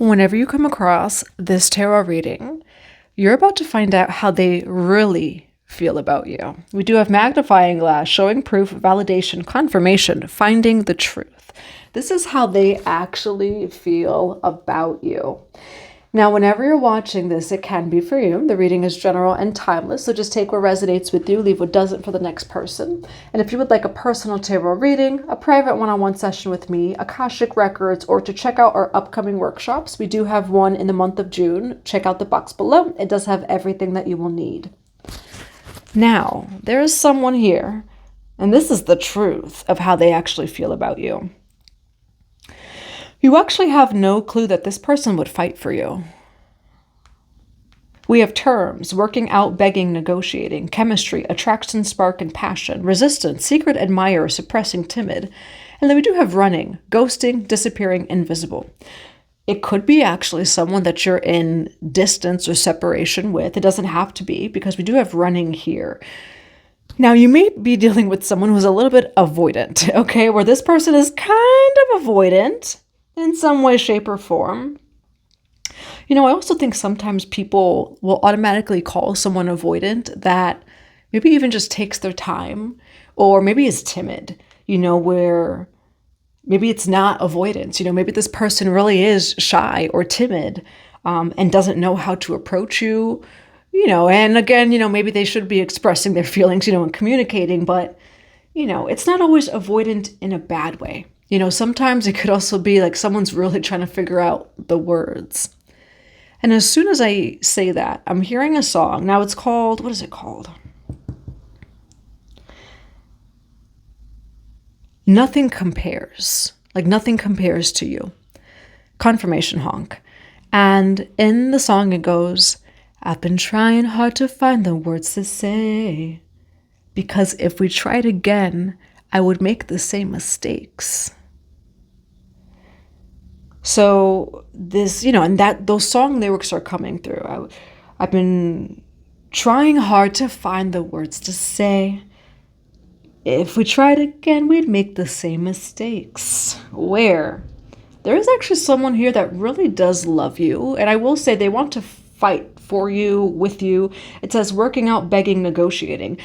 Whenever you come across this tarot reading, you're about to find out how they really feel about you. We do have magnifying glass, showing proof, validation, confirmation, finding the truth. This is how they actually feel about you. Now, whenever you're watching this, it can be for you. The reading is general and timeless, so just take what resonates with you, leave what doesn't for the next person. And if you would like a personal tarot reading, a private one-on-one session with me, Akashic Records, or to check out our upcoming workshops, we do have one in the month of June. Check out the box below. It does have everything that you will need. Now, there is someone here, and this is the truth of how they actually feel about you. You actually have no clue that this person would fight for you. We have terms, working out, begging, negotiating, chemistry, attraction, spark, and passion, resistance, secret admirer, suppressing, timid. And then we do have running, ghosting, disappearing, invisible. It could be actually someone that you're in distance or separation with. It doesn't have to be, because we do have running here. Now, you may be dealing with someone who's a little bit avoidant, okay? Where this person is kind of avoidant in some way, shape, or form. You know, I also think sometimes people will automatically call someone avoidant that maybe even just takes their time, or maybe is timid, you know, where maybe it's not avoidance. You know, maybe this person really is shy or timid and doesn't know how to approach you, you know, and again, you know, maybe they should be expressing their feelings, you know, and communicating, but, you know, it's not always avoidant in a bad way. You know, sometimes it could also be like someone's really trying to figure out the words. And as soon as I say that, I'm hearing a song. Now it's called, what is it called? Nothing Compares. Like nothing compares to you. Confirmation honk. And in the song it goes, I've been trying hard to find the words to say, because if we tried again, I would make the same mistakes. So this, you know, and that those song lyrics are coming through. I've been trying hard to find the words to say. If we tried again, we'd make the same mistakes. Where there is actually someone here that really does love you. And I will say they want to fight for you, with you. It says working out, begging, negotiating.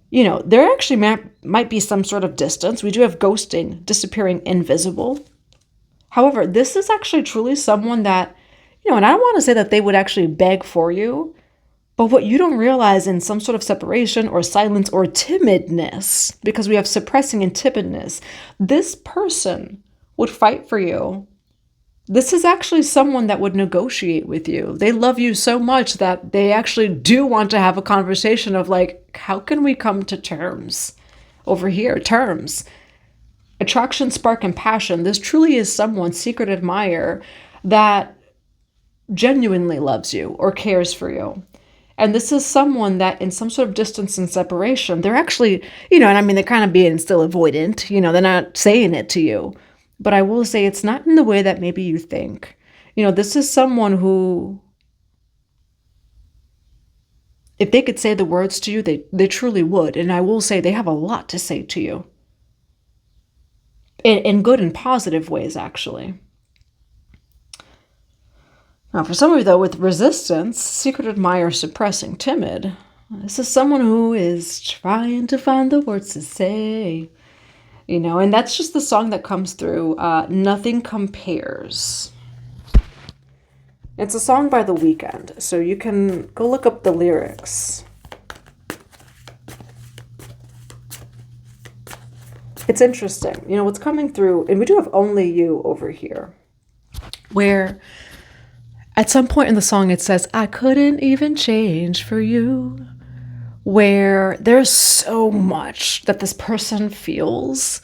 You know, there actually might be some sort of distance. We do have ghosting, disappearing, invisible. However, this is actually truly someone that, you know, and I don't want to say that they would actually beg for you, but what you don't realize in some sort of separation or silence or timidness, because we have suppressing and timidness, this person would fight for you. This is actually someone that would negotiate with you. They love you so much that they actually do want to have a conversation of like, how can we come to terms over here? Terms. Attraction, spark, and passion. This truly is someone, secret admirer, that genuinely loves you or cares for you. And this is someone that in some sort of distance and separation, they're actually, you know, and I mean, they're kind of being still avoidant, you know, they're not saying it to you. But I will say it's not in the way that maybe you think. You know, this is someone who, if they could say the words to you, they truly would. And I will say they have a lot to say to you. In good and positive ways, actually. Now, for some of you, though, with resistance, secret admirer, suppressing, timid, this is someone who is trying to find the words to say. You know, and that's just the song that comes through. Nothing Compares. It's a song by The Weeknd, so you can go look up the lyrics. It's interesting. You know, what's coming through, and we do have Only You over here, where at some point in the song it says, I couldn't even change for you. Where there's so much that this person feels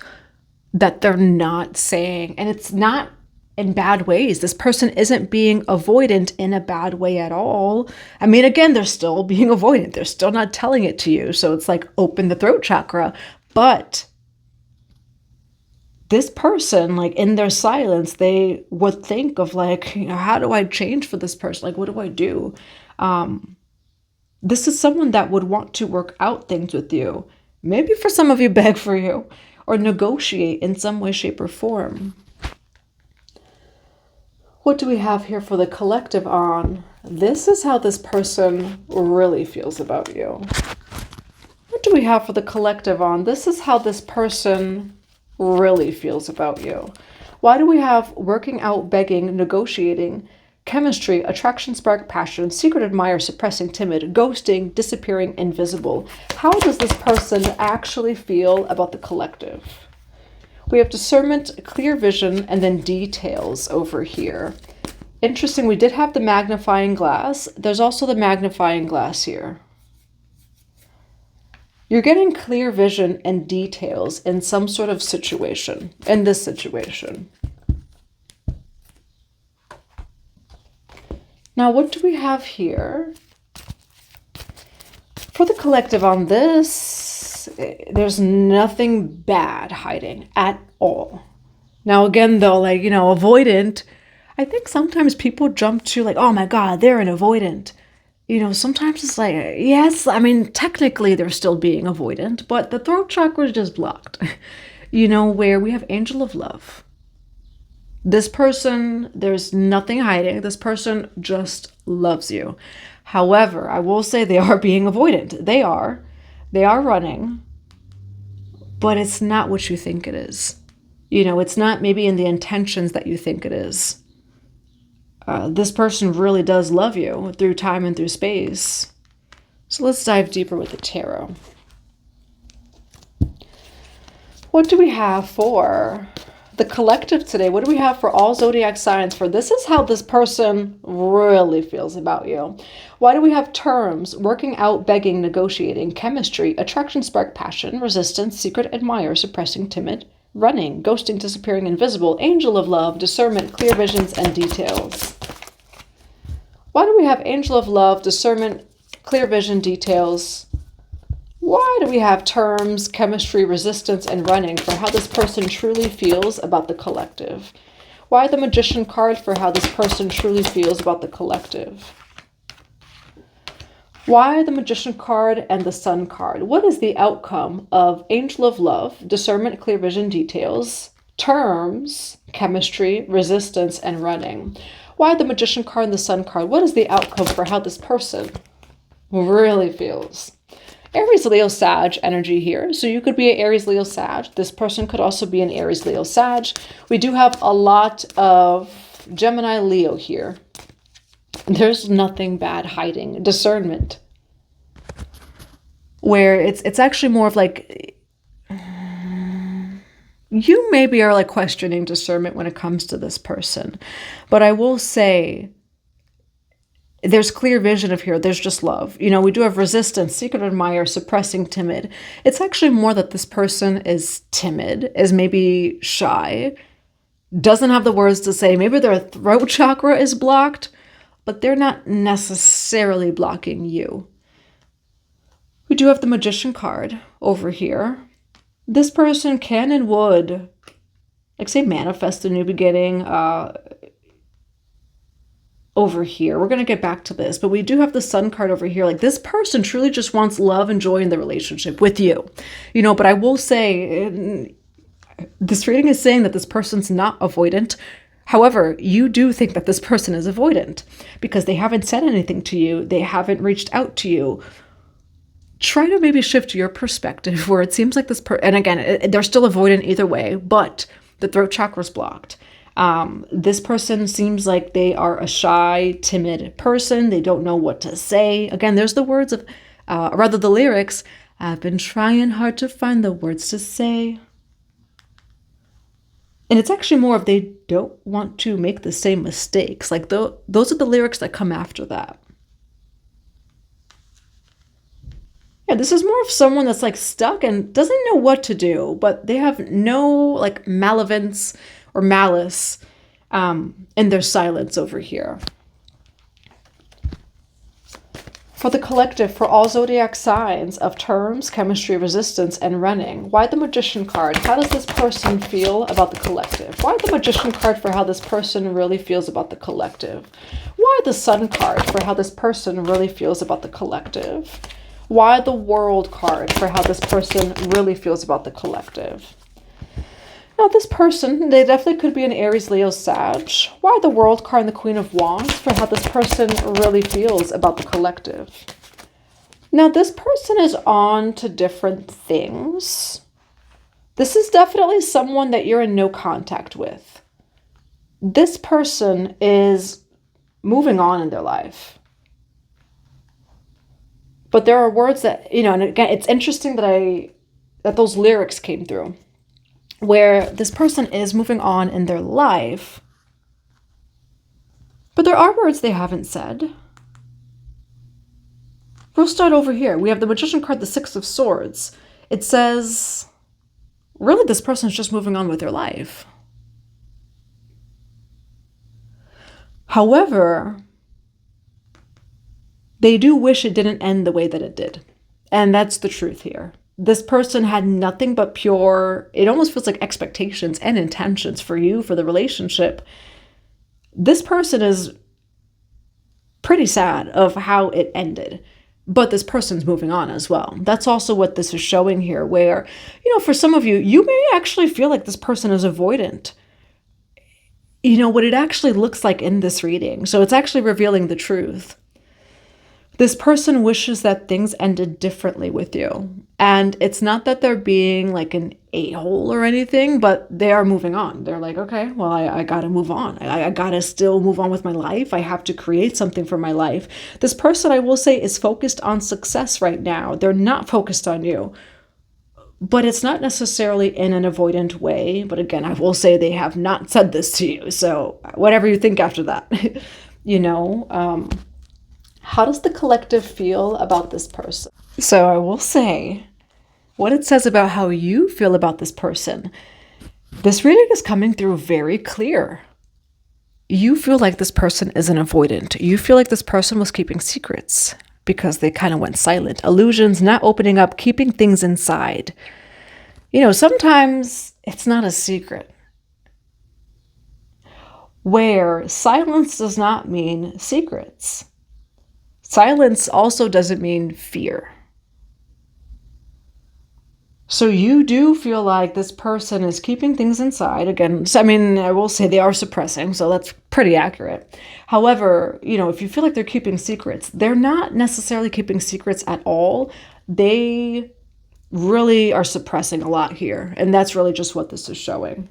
that they're not saying. And it's not in bad ways. This person isn't being avoidant in a bad way at all. I mean, again, they're still being avoidant. They're still not telling it to you. So it's like open the throat chakra. But this person, like in their silence, they would think of like, you know, how do I change for this person? Like, what do I do? This is someone that would want to work out things with you. Maybe for some of you, beg for you or negotiate in some way, shape, or form. What do we have here for the collective on? This is how this person really feels about you. What do we have for the collective on? This is how this person really feels about you. Why do we have working out, begging, negotiating, chemistry, attraction, spark, passion, secret, admire, suppressing, timid, ghosting, disappearing, invisible? How does this person actually feel about the collective? We have discernment, clear vision, and then details over here. Interesting, we did have the magnifying glass. There's also the magnifying glass here. You're getting clear vision and details in some sort of situation, in this situation. Now, what do we have here? For the collective on this, there's nothing bad hiding at all. Now, again, though, like, you know, avoidant, I think sometimes people jump to like, oh my God, they're an avoidant. You know, sometimes it's like, yes, I mean, technically they're still being avoidant, but the throat chakra is just blocked. You know, where we have angel of love. This person, there's nothing hiding. This person just loves you. However, I will say they are being avoidant. They are running, but it's not what you think it is. You know, it's not maybe in the intentions that you think it is. This person really does love you through time and through space. So let's dive deeper with the tarot. What do we have for the collective today? What do we have for all zodiac signs? For this is how this person really feels about you. Why do we have terms, working out, begging, negotiating, chemistry, attraction, spark, passion, resistance, secret, admire, suppressing, timid, running, ghosting, disappearing, invisible, angel of love, discernment, clear visions, and details? Why do we have angel of love, discernment, clear vision, details? Why do we have terms, chemistry, resistance, and running for how this person truly feels about the collective? Why the magician card for how this person truly feels about the collective? Why the magician card and the sun card? What is the outcome of angel of love, discernment, clear vision, details, terms, chemistry, resistance, and running? Why the magician card and the sun card? What is the outcome for how this person really feels? Aries, Leo, Sag energy here. So you could be an Aries, Leo, Sag. This person could also be an Aries, Leo, Sag. We do have a lot of Gemini, Leo here. There's nothing bad hiding. Discernment. Where it's actually more of like, you maybe are like questioning discernment when it comes to this person. But I will say, there's clear vision of here. There's just love. You know, we do have resistance, secret, admire, suppressing, timid. It's actually more that this person is timid, is maybe shy, doesn't have the words to say. Maybe their throat chakra is blocked, but they're not necessarily blocking you. We do have the magician card over here. This person can and would, like say, manifest a new beginning, over here. We're going to get back to this, but we do have the sun card over here. Like this person truly just wants love and joy in the relationship with you, you know, but I will say this reading is saying that this person's not avoidant. However, you do think that this person is avoidant because they haven't said anything to you. They haven't reached out to you. Try to maybe shift your perspective where it seems like this and again, they're still avoidant either way, but the throat chakra is blocked. This person seems like they are a shy, timid person. They don't know what to say. Again, there's the words of, rather the lyrics, I've been trying hard to find the words to say. And it's actually more of they don't want to make the same mistakes. Like those are the lyrics that come after that. Yeah, this is more of someone that's like stuck and doesn't know what to do, but they have no like malevolence or malice in their silence over here. For the collective, for all zodiac signs of terms, chemistry, resistance, and running, why the magician card? How does this person feel about the collective? Why the magician card for how this person really feels about the collective? Why the sun card for how this person really feels about the collective? Why the world card for how this person really feels about the collective? Now this person, they definitely could be an Aries, Leo, Sag. Why the World card and the Queen of Wands for how this person really feels about the collective. Now this person is on to different things. This is definitely someone that you're in no contact with. This person is moving on in their life. But there are words that, you know, and again, it's interesting that those lyrics came through, where this person is moving on in their life, but there are words they haven't said. We'll start over here. We have the Magician card, the Six of Swords. It says, really, this person is just moving on with their life. However, they do wish it didn't end the way that it did. And that's the truth here. This person had nothing but pure, it almost feels like expectations and intentions for you, for the relationship. This person is pretty sad of how it ended, but this person's moving on as well. That's also what this is showing here, where, you know, for some of you, you may actually feel like this person is avoidant. You know, what it actually looks like in this reading. So it's actually revealing the truth. This person wishes that things ended differently with you. And it's not that they're being like an a-hole or anything, but they are moving on. They're like, okay, well, I got to move on. I got to still move on with my life. I have to create something for my life. This person, I will say, is focused on success right now. They're not focused on you. But it's not necessarily in an avoidant way. But again, I will say they have not said this to you. So whatever you think after that, you know, how does the collective feel about this person? So I will say what it says about how you feel about this person. This reading is coming through very clear. You feel like this person is an avoidant. You feel like this person was keeping secrets because they kind of went silent. Illusions, not opening up, keeping things inside. You know, sometimes it's not a secret. Where silence does not mean secrets. Silence also doesn't mean fear. So you do feel like this person is keeping things inside. Again, I mean, I will say they are suppressing, so that's pretty accurate. However, you know, if you feel like they're keeping secrets, they're not necessarily keeping secrets at all. They really are suppressing a lot here, and that's really just what this is showing.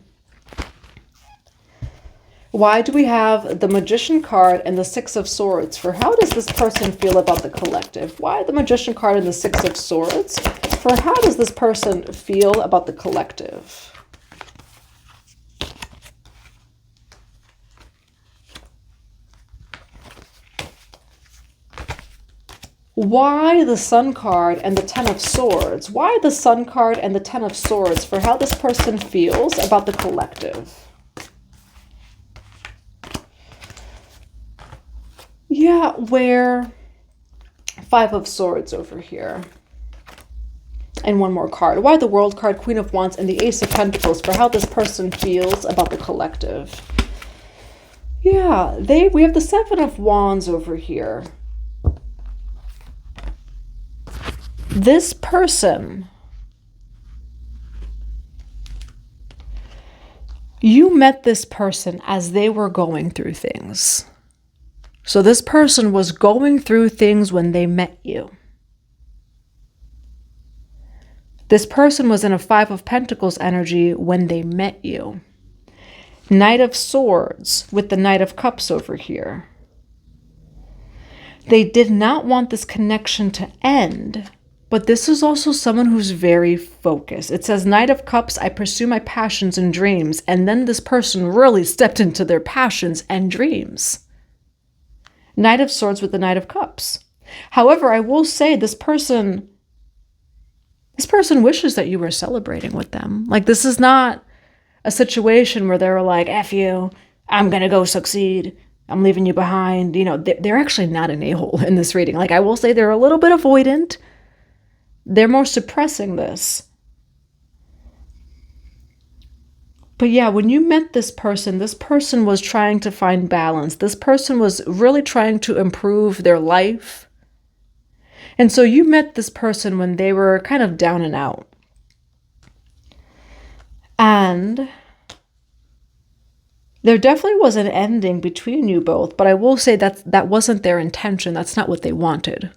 Why do we have the Magician card and the Six of Swords? For how does this person feel about the collective? Why the Magician card and the Six of Swords? For how does this person feel about the collective? Why the Sun card and the Ten of Swords? Why the Sun card and the Ten of Swords? For how this person feels about the collective? Yeah, where Five of Swords over here. And one more card. Why the World card, Queen of Wands, and the Ace of Pentacles for how this person feels about the collective. Yeah, we have the Seven of Wands over here. This person, you met this person as they were going through things. So this person was going through things when they met you. This person was in a Five of Pentacles energy when they met you. Knight of Swords with the Knight of Cups over here. They did not want this connection to end, but this is also someone who's very focused. It says, Knight of Cups, I pursue my passions and dreams. And then this person really stepped into their passions and dreams. Knight of Swords with the Knight of Cups. However, I will say this person wishes that you were celebrating with them. Like, this is not a situation where they're like, F you, I'm going to go succeed. I'm leaving you behind. You know, they're actually not an a-hole in this reading. Like, I will say they're a little bit avoidant. They're more suppressing this. But yeah, when you met this person was trying to find balance. This person was really trying to improve their life. And so you met this person when they were kind of down and out. And there definitely was an ending between you both, but I will say that wasn't their intention. That's not what they wanted.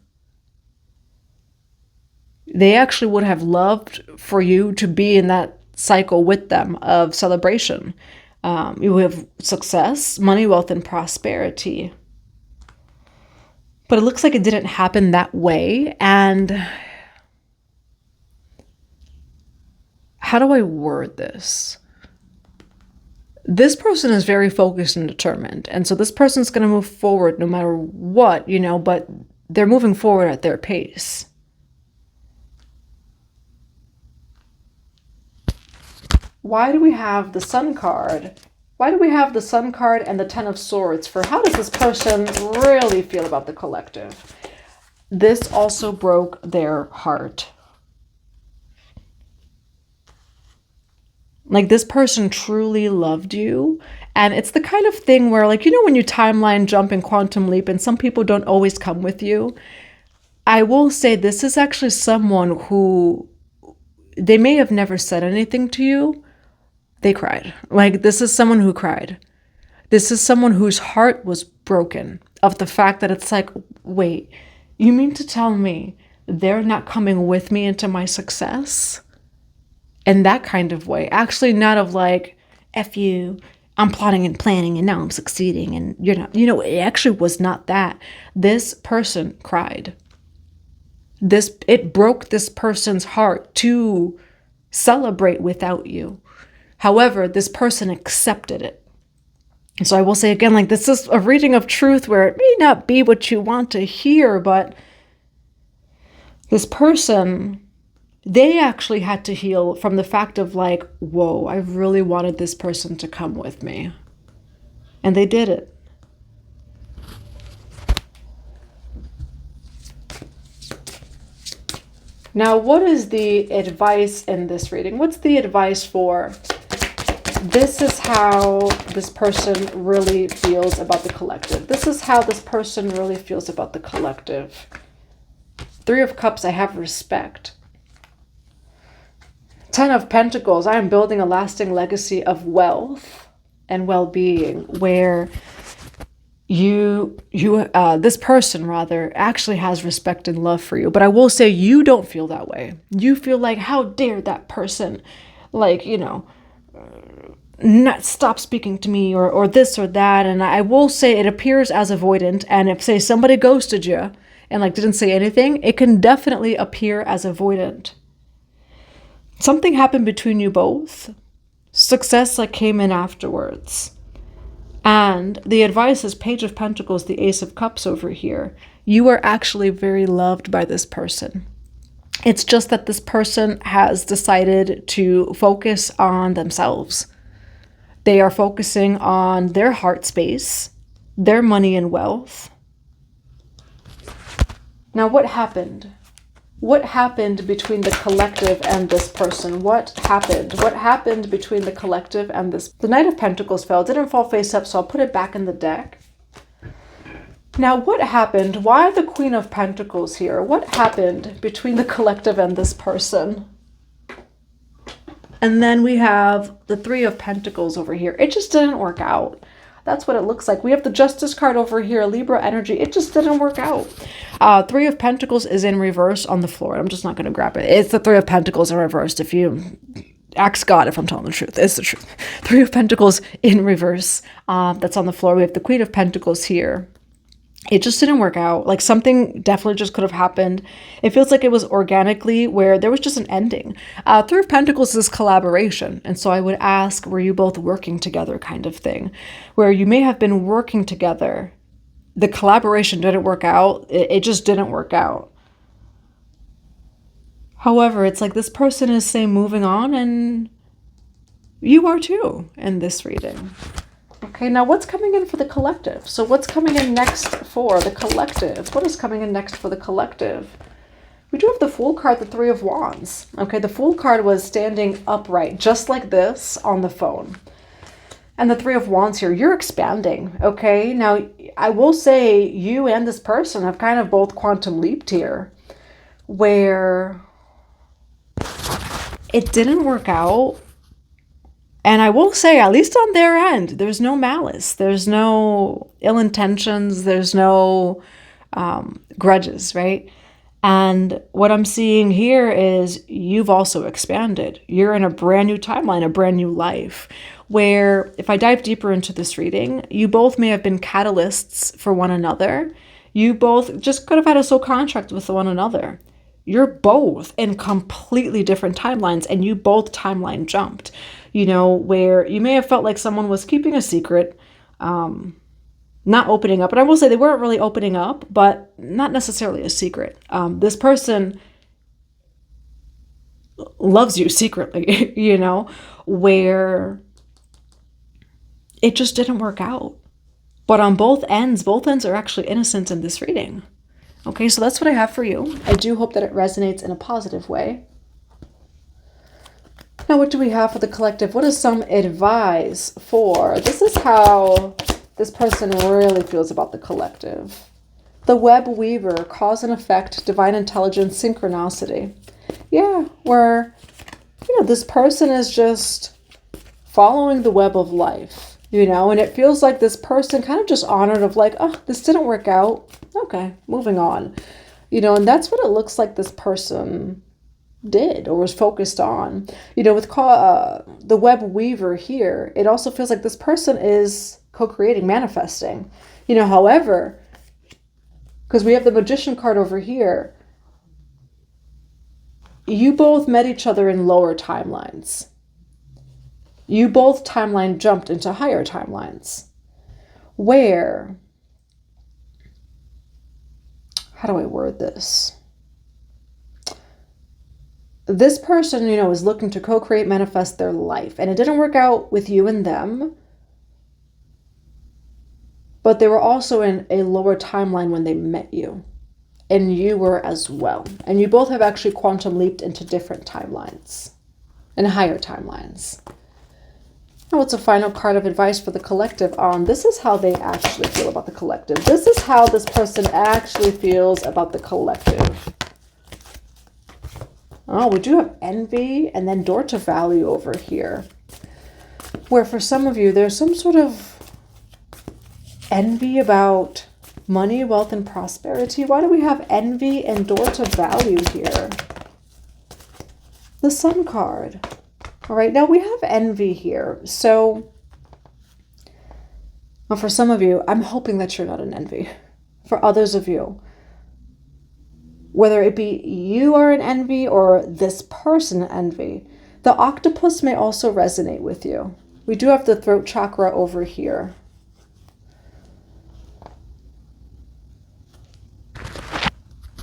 They actually would have loved for you to be in that cycle with them of celebration. You have success, money, wealth, and prosperity. But it looks like it didn't happen that way. And how do I word this? This person is very focused and determined. And so this person's going to move forward no matter what, you know, but they're moving forward at their pace. Why do we have the Sun card? Why do we have the Sun card and the Ten of Swords for how does this person really feel about the collective? This also broke their heart. Like this person truly loved you. And it's the kind of thing where, like, you know, when you timeline jump and quantum leap and some people don't always come with you. I will say this is actually someone who they may have never said anything to you. They cried. Like, this is someone who cried. This is someone whose heart was broken of the fact that it's like, wait, you mean to tell me they're not coming with me into my success? In that kind of way. Actually, not of like, F you, I'm plotting and planning and now I'm succeeding and you're not. You know, it actually was not that. This person cried. It broke this person's heart to celebrate without you. However, this person accepted it. So I will say again, like, this is a reading of truth where it may not be what you want to hear, but this person, they actually had to heal from the fact of like, whoa, I really wanted this person to come with me. And they did it. Now, what is the advice in this reading? What's the advice for? This is how this person really feels about the collective. This is how this person really feels about the collective. Three of Cups, I have respect. Ten of Pentacles, I am building a lasting legacy of wealth and well-being, where this person rather actually has respect and love for you. But I will say you don't feel that way. You feel like, how dare that person, like, you know, not stop speaking to me or this or that. And I will say it appears as avoidant. And if, say, somebody ghosted you and like didn't say anything, it can definitely appear as avoidant. Something happened between you both. Success like came in afterwards. And the advice is Page of Pentacles, the Ace of Cups over here. You are actually very loved by this person. It's just that this person has decided to focus on themselves. They are focusing on their heart space, their money and wealth. Now, what happened? What happened between the collective and this person? What happened? What happened between the collective and this? The Knight of Pentacles fell. It didn't fall face up, so I'll put it back in the deck. Now, what happened? Why the Queen of Pentacles here? What happened between the collective and this person? And then we have the Three of Pentacles over here. It just didn't work out. That's what it looks like. We have the Justice card over here, Libra energy. It just didn't work out. Three of Pentacles is in reverse on the floor. I'm just not going to grab it. It's the Three of Pentacles in reverse. If you ask God if I'm telling the truth. It's the truth. Three of Pentacles in reverse. That's on the floor. We have the Queen of Pentacles here. It just didn't work out. Like, something definitely just could have happened. It feels like it was organically where there was just an ending. Three of Pentacles is collaboration. And so I would ask, were you both working together kind of thing? Where you may have been working together. The collaboration didn't work out. It just didn't work out. However, it's like this person is, say, moving on, and you are too in this reading. Okay, now what's coming in for the collective? So what's coming in next for the collective? What is coming in next for the collective? We do have the Fool card, the Three of Wands. Okay, the Fool card was standing upright, just like this on the phone. And the Three of Wands here, you're expanding, okay? Now, I will say you and this person have kind of both quantum leaped here, where it didn't work out. And I will say, at least on their end, there's no malice. There's no ill intentions. There's no grudges, right? And what I'm seeing here is you've also expanded. You're in a brand new timeline, a brand new life, where if I dive deeper into this reading, you both may have been catalysts for one another. You both just could have had a soul contract with one another. You're both in completely different timelines, and you both timeline jumped, where you may have felt like someone was keeping a secret, not opening up. And I will say they weren't really opening up, but not necessarily a secret. This person loves you secretly, where it just didn't work out. But on both ends are actually innocent in this reading. Okay, so that's what I have for you. I do hope that it resonates in a positive way. Now, what do we have for the collective? What is some advice for? This is how this person really feels about the collective. The web weaver, cause and effect, divine intelligence, synchronicity. Yeah, where, this person is just following the web of life, and it feels like this person kind of just honored of like, oh, this didn't work out. Okay, moving on. And that's what it looks like this person did or was focused on. With the web weaver here, it also feels like this person is co-creating, manifesting. However, because we have the magician card over here, you both met each other in lower timelines. You both timeline jumped into higher timelines. Where, how do I word this? This person, is looking to co-create, manifest their life. And it didn't work out with you and them. But they were also in a lower timeline when they met you. And you were as well. And you both have actually quantum leaped into different timelines. And higher timelines. Now, what's a final card of advice for the collective on? This is how they actually feel about the collective. This is how this person actually feels about the collective. Oh, we do have envy and then door to value over here. Where for some of you, there's some sort of envy about money, wealth, and prosperity. Why do we have envy and door to value here? The Sun card. All right, now we have envy here. So, well, for some of you, I'm hoping that you're not in envy. For others of you, whether it be you are in envy or this person in envy, the octopus may also resonate with you. We do have the throat chakra over here.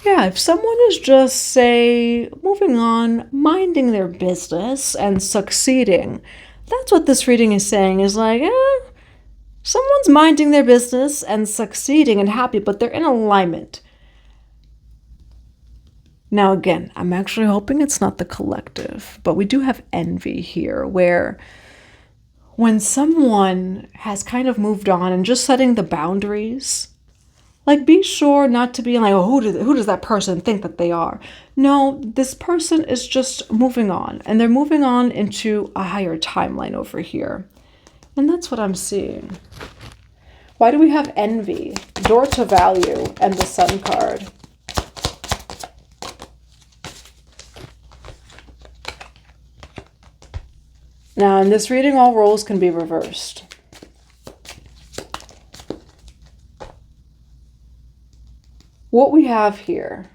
Yeah, if someone is just, say, moving on, minding their business and succeeding, that's what this reading is saying, is like, someone's minding their business and succeeding and happy, but they're in alignment. Now, again, I'm actually hoping it's not the collective, but we do have envy here, where when someone has kind of moved on and just setting the boundaries, like, be sure not to be like, oh, who does that person think that they are? No, this person is just moving on, and they're moving on into a higher timeline over here. And that's what I'm seeing. Why do we have envy, door to value, and the Sun card? Now, in this reading, all roles can be reversed. What we have here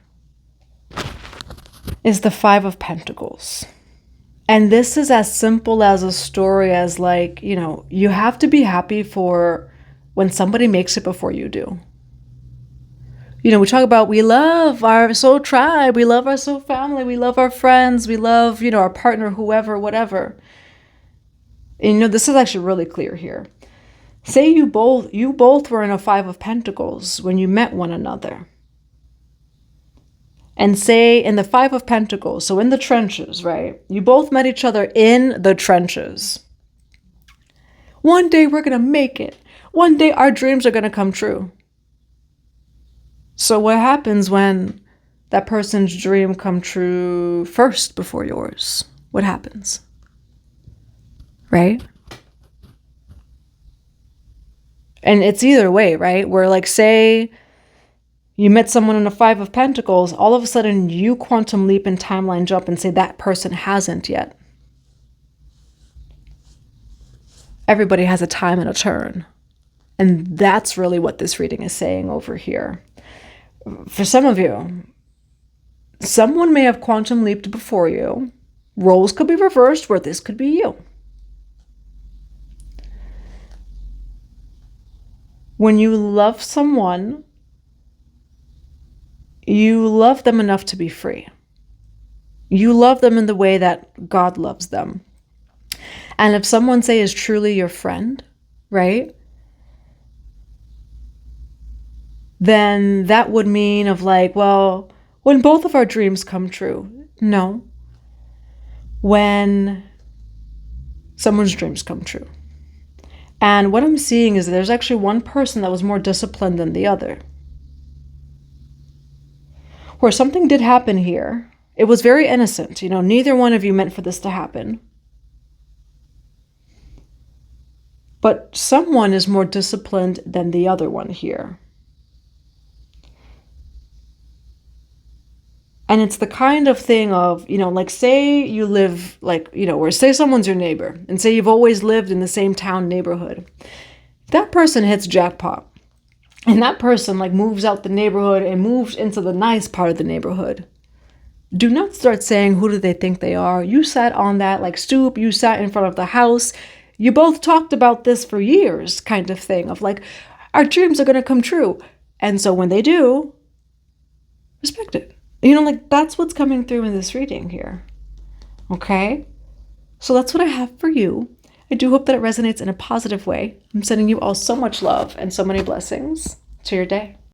is the Five of Pentacles. And this is as simple as a story as, like, you have to be happy for when somebody makes it before you do. We talk about we love our soul tribe, we love our soul family, we love our friends, we love, our partner, whoever, whatever. And, this is actually really clear here. Say you both were in a Five of Pentacles when you met one another. And say in the Five of Pentacles, so in the trenches, right? You both met each other in the trenches. One day we're going to make it. One day our dreams are going to come true. So what happens when that person's dream come true first before yours? What happens? right? And it's either way, right? Where like, say you met someone in a Five of Pentacles, all of a sudden you quantum leap and timeline jump and say that person hasn't yet. Everybody has a time and a turn. And that's really what this reading is saying over here. For some of you, someone may have quantum leaped before you. Roles could be reversed where this could be you. When you love someone, you love them enough to be free. You love them in the way that God loves them. And if someone, say, is truly your friend, right? Then that would mean of like, well, when both of our dreams come true. No. When someone's dreams come true. And what I'm seeing is that there's actually one person that was more disciplined than the other. Where something did happen here. It was very innocent. You know, neither one of you meant for this to happen. But someone is more disciplined than the other one here. And it's the kind of thing of, you know, like say you live like, you know, or say someone's your neighbor and say you've always lived in the same town neighborhood. If that person hits jackpot and that person like moves out the neighborhood and moves into the nice part of the neighborhood, do not start saying, who do they think they are? You sat on that like stoop, you sat in front of the house. You both talked about this for years kind of thing of like, our dreams are going to come true. And so when they do, respect it. You know, like that's what's coming through in this reading here. Okay? So that's what I have for you. I do hope that it resonates in a positive way. I'm sending you all so much love and so many blessings to your day.